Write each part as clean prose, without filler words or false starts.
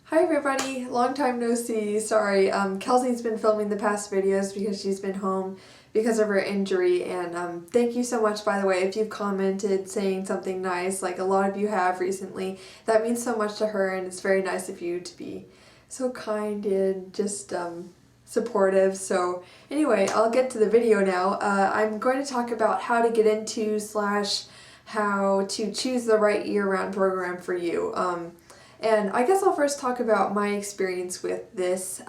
Hi everybody, long time no see. Sorry, Kelsey's been filming the past videos because she's been home because of her injury, and thank you so much, by the way, if you've commented saying something nice, like a lot of you have recently. That means so much to her, and it's very nice of you to be so kind and just supportive. So anyway, I'll get to the video now. I'm going to talk about how to get into / how to choose the right year-round program for you. And I guess I'll first talk about my experience with this.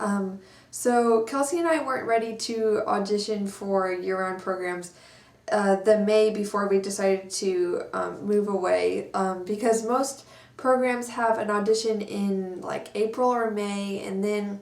So Kelsey and I weren't ready to audition for year-round programs the May before we decided to move away, because most programs have an audition in like April or May, and then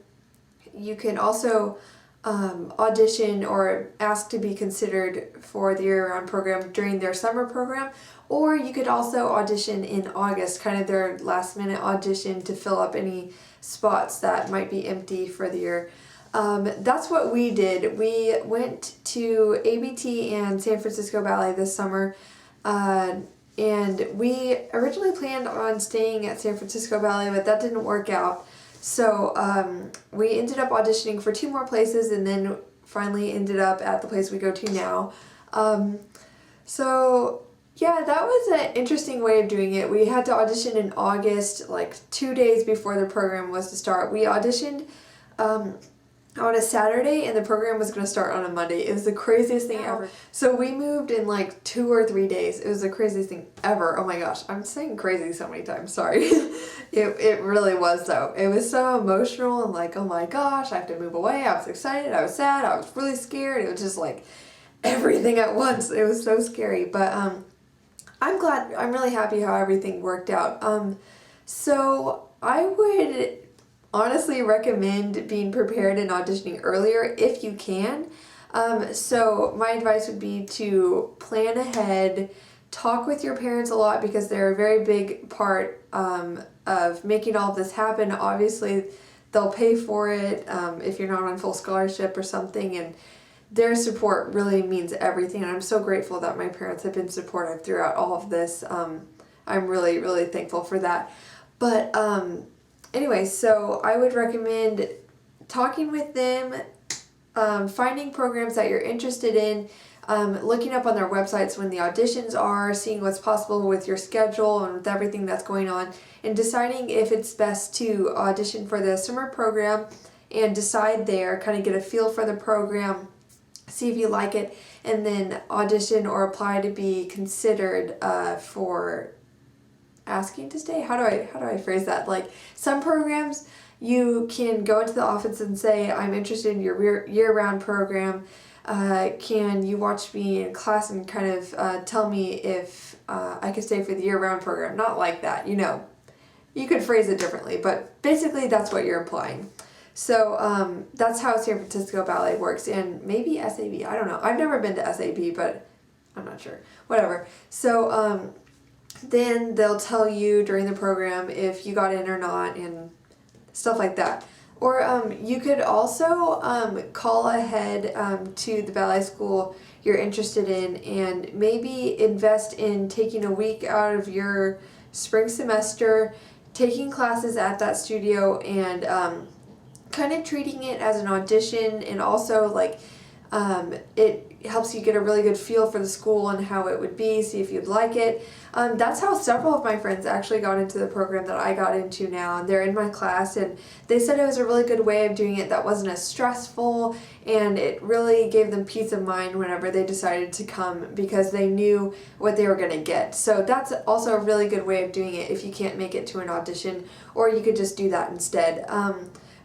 you can also audition or ask to be considered for the year-round program during their summer program, or you could also audition in August, kind of their last-minute audition to fill up any spots that might be empty for the year. That's what we did. We went to ABT and San Francisco Ballet this summer, and we originally planned on staying at San Francisco Ballet, but that didn't work out. So we ended up auditioning for 2 more places, and then finally ended up at the place we go to now. So yeah, that was an interesting way of doing it. We had to audition in August, like 2 days before the program was to start. We auditioned on a Saturday, and the program was going to start on a Monday. It was the craziest thing ever. So we moved in like 2 or 3 days. It was the craziest thing ever. Oh my gosh, I'm saying crazy so many times, sorry. It really was though. It was so emotional and like, oh my gosh, I have to move away. I was excited, I was sad, I was really scared. It was just like everything at once. It was so scary, but I'm glad, I'm really happy how everything worked out. So I would honestly recommend being prepared and auditioning earlier if you can. So my advice would be to plan ahead, talk with your parents a lot because they're a very big part of making all of this happen. Obviously, they'll pay for it if you're not on full scholarship or something, and their support really means everything, and I'm so grateful that my parents have been supportive throughout all of this. I'm really, really thankful for that. But anyway, so I would recommend talking with them, finding programs that you're interested in, looking up on their websites when the auditions are, seeing what's possible with your schedule and with everything that's going on, and deciding if it's best to audition for the summer program and decide there, kind of get a feel for the program, see if you like it, and then audition or apply to be considered for asking to stay. How do I phrase that? Like, some programs you can go into the office and say, I'm interested in your year-round program. Can you watch me in class and kind of tell me if I could stay for the year-round program? Not like that, you know. You could phrase it differently, but basically that's what you're implying. So that's how San Francisco Ballet works, and maybe SAB, I don't know. I've never been to SAB, but I'm not sure. Whatever. So then they'll tell you during the program if you got in or not and stuff like that. Or you could also call ahead to the ballet school you're interested in and maybe invest in taking a week out of your spring semester, taking classes at that studio, and kind of treating it as an audition, and also like it helps you get a really good feel for the school and how it would be, see if you'd like it. That's how several of my friends actually got into the program that I got into now, and they're in my class, and they said it was a really good way of doing it that wasn't as stressful, and it really gave them peace of mind whenever they decided to come because they knew what they were going to get. So that's also a really good way of doing it if you can't make it to an audition, or you could just do that instead.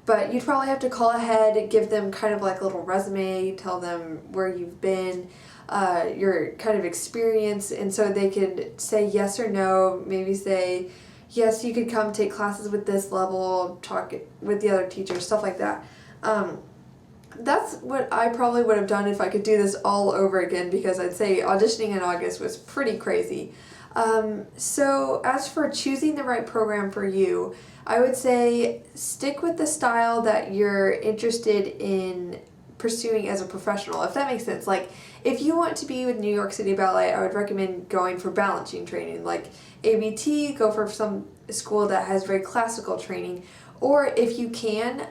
But you'd probably have to call ahead, give them kind of like a little resume, tell them where you've been, your kind of experience, and so they could say yes or no, maybe say, yes, you could come take classes with this level, talk with the other teachers, stuff like that. That's what I probably would have done if I could do this all over again, because I'd say auditioning in August was pretty crazy. So as for choosing the right program for you, I would say stick with the style that you're interested in pursuing as a professional, if that makes sense. Like, if you want to be with New York City Ballet, I would recommend going for balancing training. Like ABT, go for some school that has very classical training. Or if you can,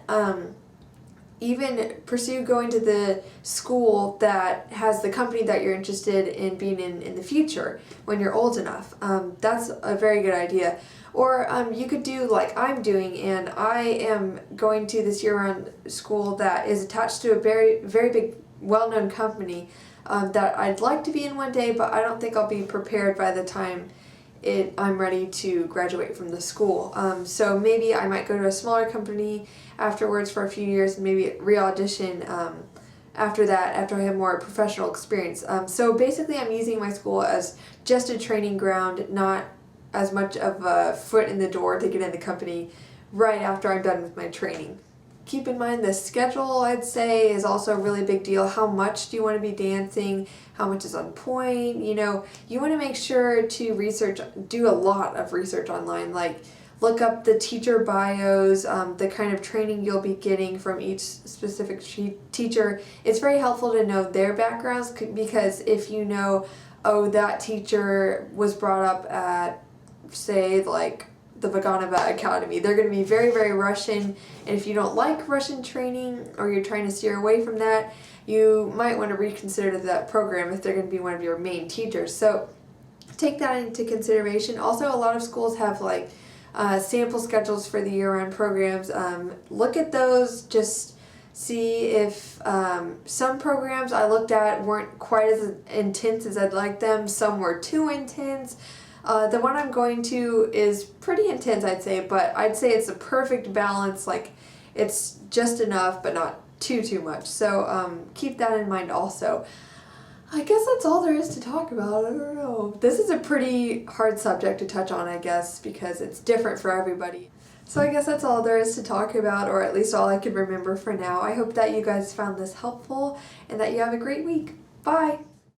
even pursue going to the school that has the company that you're interested in being in the future when you're old enough. That's a very good idea. Or you could do like I'm doing, and I am going to this year-round school that is attached to a very, very big, well-known company that I'd like to be in one day, but I don't think I'll be prepared by the time I'm ready to graduate from the school. So maybe I might go to a smaller company afterwards for a few years and maybe re-audition after that, after I have more professional experience. So basically I'm using my school as just a training ground, not as much of a foot in the door to get in the company right after I'm done with my training. Keep in mind the schedule, I'd say, is also a really big deal. How much do you want to be dancing? How much is on point? You know, you want to make sure to do a lot of research online, like look up the teacher bios, the kind of training you'll be getting from each specific teacher. It's very helpful to know their backgrounds, because if you know, oh, that teacher was brought up at, say, like the Vaganova Academy, they're going to be very, very Russian, and if you don't like Russian training or you're trying to steer away from that, you might want to reconsider that program if they're going to be one of your main teachers. So take that into consideration. Also, a lot of schools have like sample schedules for the year-round programs. Look at those, just see if some programs I looked at weren't quite as intense as I'd like them. Some were too intense. The one I'm going to is pretty intense, I'd say, but I'd say it's a perfect balance. Like, it's just enough, but not too much. So keep that in mind also. I guess that's all there is to talk about. I don't know. This is a pretty hard subject to touch on, I guess, because it's different for everybody. So I guess that's all there is to talk about, or at least all I could remember for now. I hope that you guys found this helpful and that you have a great week. Bye!